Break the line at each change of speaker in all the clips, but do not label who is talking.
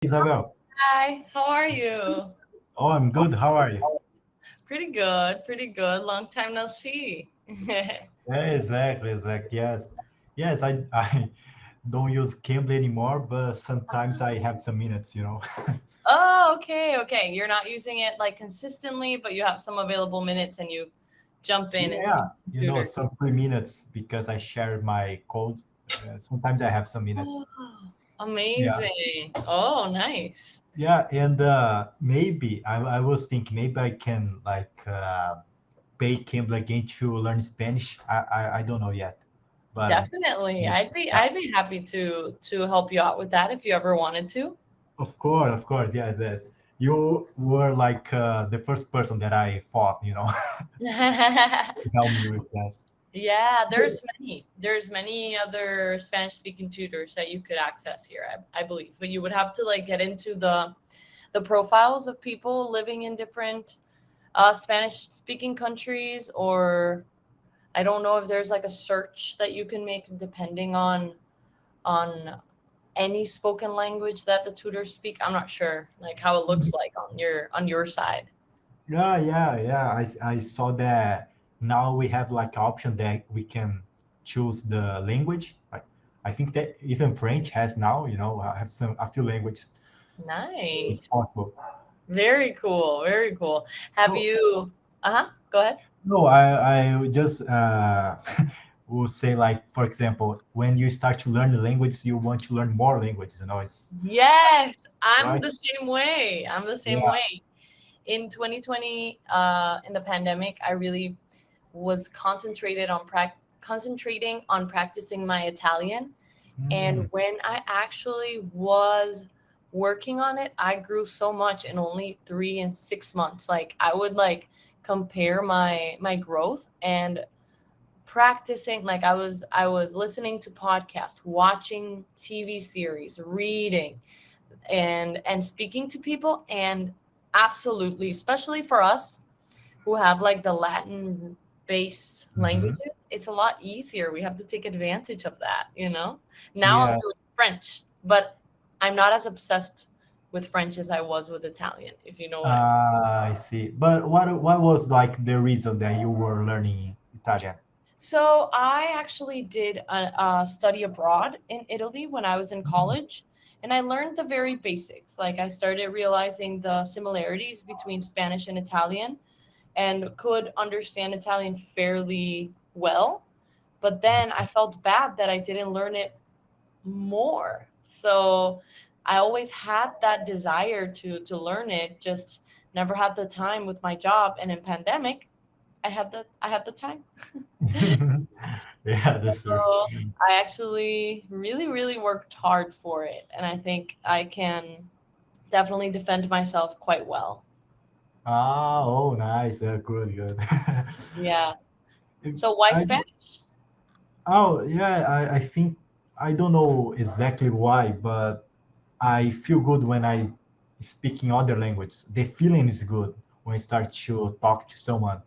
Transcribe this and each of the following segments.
Isabel.
Hi, how are you?
Oh, I'm good. How are you?
Pretty good, pretty good. Long time no see.
Yeah, exactly. Yes, yes. I don't use Cambly anymore, but sometimes I have some minutes.
Oh, okay, okay. You're not using it like consistently, but you have some available minutes and you jump in and see
Yeah,
the computer.
some free minutes because I share my code. Sometimes I have some minutes.
Oh,
Yeah,
amazing. Oh, nice.
yeah, and maybe I was thinking maybe I can like pay Cambly again to learn Spanish. I don't know yet, but
Definitely.
yeah.
I'd be happy to help you out with that if you ever wanted to.
Of course, yes, yes. You were like the first person that I thought, to help me with that.
Yeah, there's many other Spanish speaking tutors that you could access here, I believe. But you would have to like get into the profiles of people living in different Spanish speaking countries, or I don't know if there's like a search that you can make depending on any spoken language that the tutors speak. I'm not sure like how it looks like on your side.
Yeah. I saw that now we have like an option that we can choose the language. Like I think that even French has now, I have some a few languages, so it's
Nice.
possible.
Very cool. Very cool. Have
So
you Uh-huh. Go ahead.
no, I just will say like for example, when you start to learn the language, you want to learn more languages. It's
Yes, I'm
right.
the same way. I'm the same
Yeah.
way. In 2020, in the pandemic, I really was concentrating on practicing my Italian. And
Mm.
when I actually was working on it, I grew so much in only 3 and 6 months. Like I would like compare my growth and practicing. Like I was listening to podcasts, watching TV series, reading and speaking to people, and absolutely, especially for us who have like the Latin based
Hmm.
languages, it's a lot easier. We have to take advantage of that. Now I'm
Yeah.
doing French, but I'm not as obsessed with French as I was with Italian, if you know what I mean.
I see. But what was like the reason that you were learning Italian?
So I actually did a study abroad in Italy when I was in college, and I learned the very basics. Like I started realizing the similarities between Spanish and Italian, and could understand Italian fairly well. But then I felt bad that I didn't learn it more. So I always had that desire to learn it, just never had the time with my job. And in pandemic, I had the time.
Yeah, that's true.
So I actually really, really worked hard for it. And I think I can definitely defend myself quite well.
Ah, oh, nice. Good.
Yeah. So why
I,
Spanish?
oh, yeah, I think I don't know exactly why, but I feel good when I speak in other languages. The feeling is good when I start to talk to someone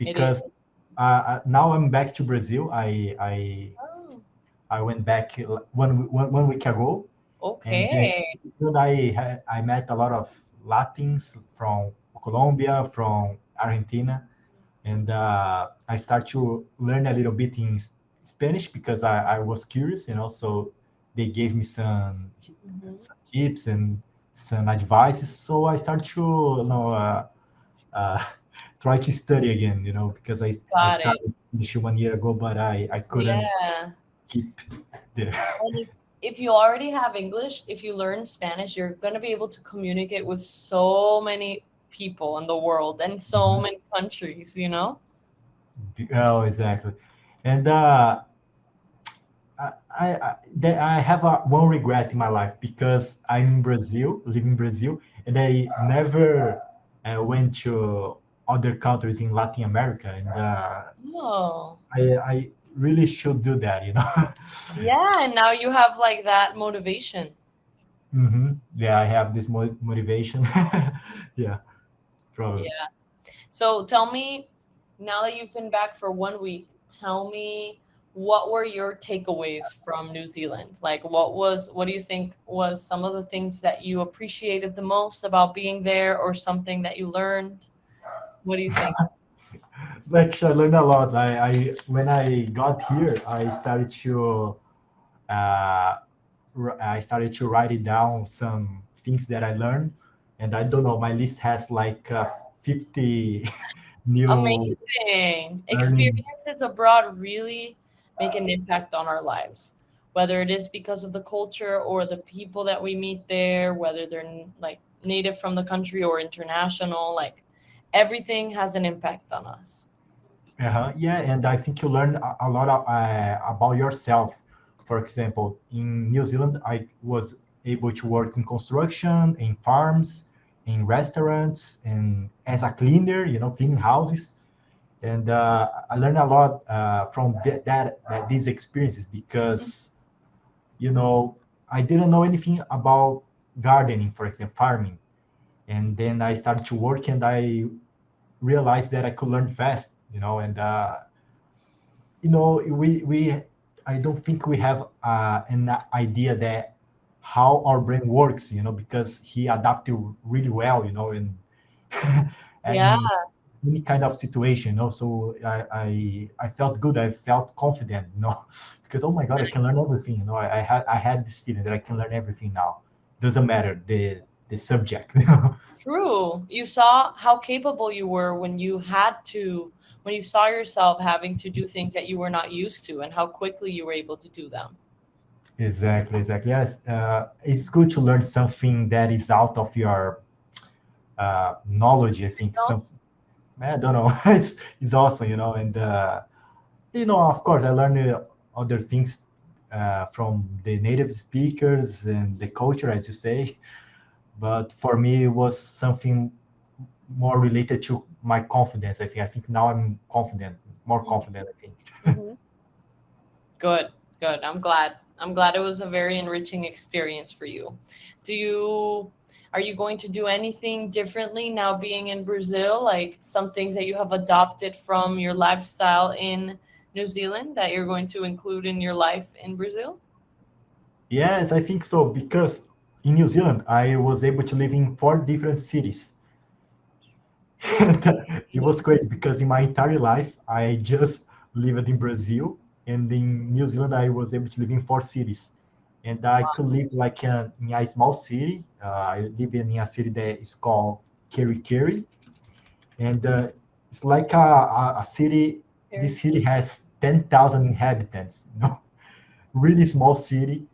It is.
because now I'm back to Brazil.
Oh,
I went back one week ago, and
okay.
then I met a lot of Latins from Colombia, from Argentina, and I start to learn a little bit in Spanish because I was curious. So they gave me
Hmm.
some tips and some advices. So I start to uh, try to study again, because I
Got it.
started English 1 year ago, but I couldn't
Yeah.
keep there.
And if you already have English, if you learn Spanish, you're going to be able to communicate with so many people in the world and so
Mhm.
many countries.
Oh, exactly. And I have one regret in my life because I'm in Brazil, live in Brazil, and I never went to other countries in Latin America, and
Oh.
I really should do that.
Yeah, and now you have like that motivation.
Yeah, I have this motivation. Yeah, probably.
Yeah. So tell me, now that you've been back for one week, tell me what were your takeaways from New Zealand? Like, what do you think was some of the things that you appreciated the most about being there, or something that you learned? What do you think?
Actually, I learned a lot. I when I got here, uh, I started to write it down some things that I learned, and I don't know. My list has like 50 new
Amazing.
learning.
Experiences abroad really make an impact on our lives, whether it is because of the culture or the people that we meet there, whether they're like native from the country or international, like everything has an impact on us.
Yeah, and I think you learn a lot about yourself. For example, in New Zealand, I was able to work in construction, in farms, in restaurants, and as a cleaner, cleaning houses. And I learned a lot from these experiences because I didn't know anything about gardening, for example, farming. And then I started to work, and I realized that I could learn fast, and we I don't think we have an idea that how our brain works, because he adapted really well, and
Yeah,
in any kind of situation, so I felt good, I felt confident, because oh my god, I can learn everything, I had this feeling that I can learn everything now. Doesn't matter the subject.
true. You saw how capable you were when you saw yourself having to do things that you were not used to, and how quickly you were able to do them.
Exactly, exactly. Yes, it's good to learn something that is out of your knowledge. I think
No?
some, I don't know. It's awesome, and of course, I learned other things from the native speakers and the culture, as you say. But for me, it was something more related to my confidence. I think now I'm confident, more confident. I think.
Mhm. Good, good. I'm glad it was a very enriching experience for you. Do you are you going to do anything differently now being in Brazil? Like some things that you have adopted from your lifestyle in New Zealand that you're going to include in your life in Brazil?
Yes, I think so because in New Zealand I was able to live in 4 different cities. It was
Nice.
crazy because in my entire life I just lived in Brazil, and in New Zealand I was able to live in 4 cities, and I could live like in a small city. I live in a city that is called Kerikeri, and it's like a city.
Very
This city has 10,000 inhabitants. Really small city,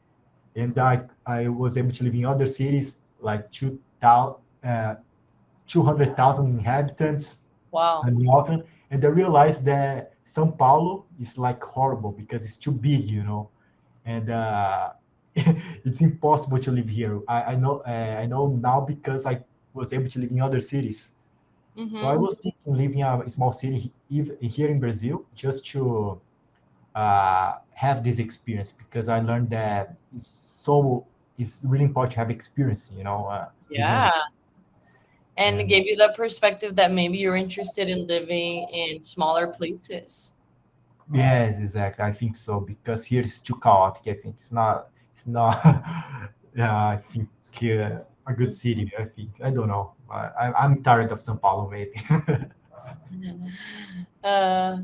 and I was able to live in other cities like 200,000 inhabitants
wow.
and in Auckland, and I realized that São Paulo is like horrible because it's too big, and it's impossible to live here. I know now because I was able to live in other cities. So I
Mm-hmm.
was thinking living in a small city here in Brazil just to have this experience because I learned that it's really important to have experience, living in
Yeah.
this.
And it
And
gave you the perspective that maybe you're interested in living in smaller places.
yes, exactly. I think so because here it's too chaotic. I think it's not. Yeah, I think a good city. I think I don't know. I'm tired of São Paulo, maybe.
Mhm. Uh,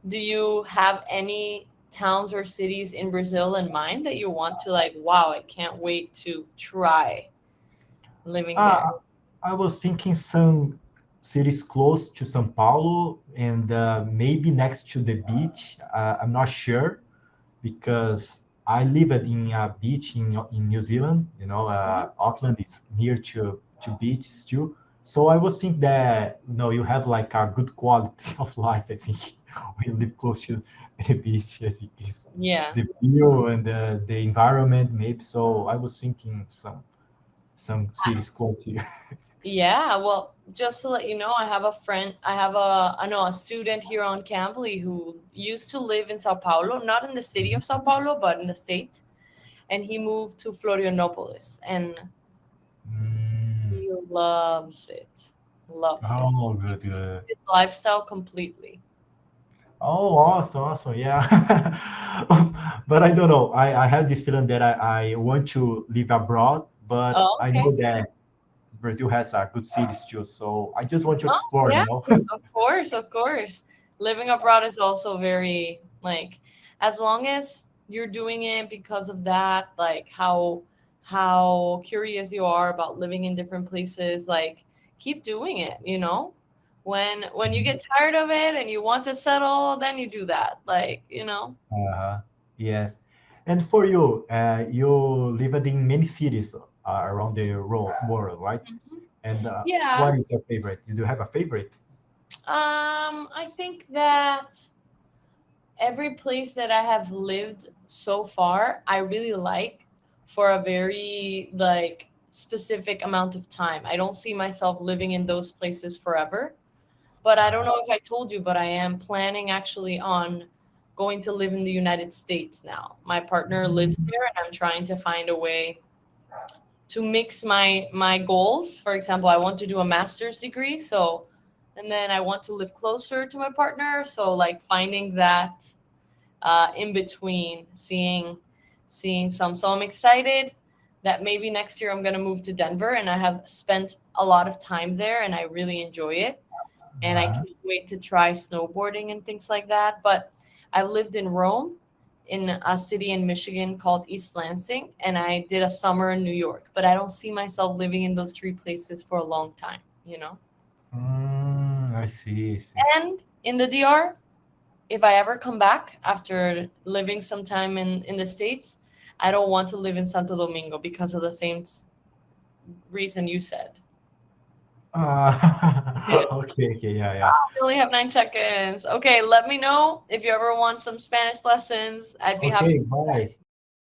do you have any towns or cities in Brazil in mind that you want to like, wow, I can't wait to try living there?
uh, I was thinking some cities close to São Paulo and maybe next to the beach. I'm not sure because I lived in a beach in New Zealand.
Mhm.
Auckland is near to beaches too. So I was thinking that you have like a good quality of life. I think when you live close to the beach, I think it's
Yeah.
the view and the environment maybe. So I was thinking some cities close here.
Yeah, well, just to let you know, I know a student here on Cambly who used to live in Sao Paulo, not in the city of Sao Paulo, but in the state. And he moved to Florianopolis and
Mm.
he loves it. Loves it.
Oh,
He
good,
changed
good.
his lifestyle completely.
Oh, awesome, awesome. Yeah. But I don't know. I have this feeling that I want to live abroad, but
Oh,
I
okay.
know that Brazil has good cities too. So I just want to
Oh,
explore,
yeah,
you know?
of course, of course. Living abroad is also very like as long as you're doing it because of that, like how curious you are about living in different places, like keep doing it, you know? When you
Mhm.
get tired of it and you want to settle, then you do that. Like, you know?
Uh, yes. And for you, you lived in many cities around the world, right?
Mhm.
And
Yeah.
what is your favorite? Do you have a favorite?
I think that every place that I have lived so far, I really like for a very like specific amount of time. I don't see myself living in those places forever. But I don't
Uh,
know if I told you, but I am planning actually on going to live in the United States now. My partner lives
mm,
there and I'm trying to find a way to mix my goals. For example, I want to do a master's degree, so and then I want to live closer to my partner, so like finding that in between, seeing some. So I'm excited that maybe next year I'm gonna move to Denver, and I have spent a lot of time there, and I really enjoy it, and I
uh,
can't wait to try snowboarding and things like that. But I've lived in Rome, in a city in Michigan called East Lansing, and I did a summer in New York. But I don't see myself living in those three places for a long time, you know?
I see, I see.
And in the DR, if I ever come back after living some time in the States, I don't want to live in Santo Domingo because of the same reason you said. Yeah.
Okay, okay, yeah, yeah.
We only have 9 seconds. Okay, let me know if you ever want some Spanish lessons. I'd be happy.
Okay, bye.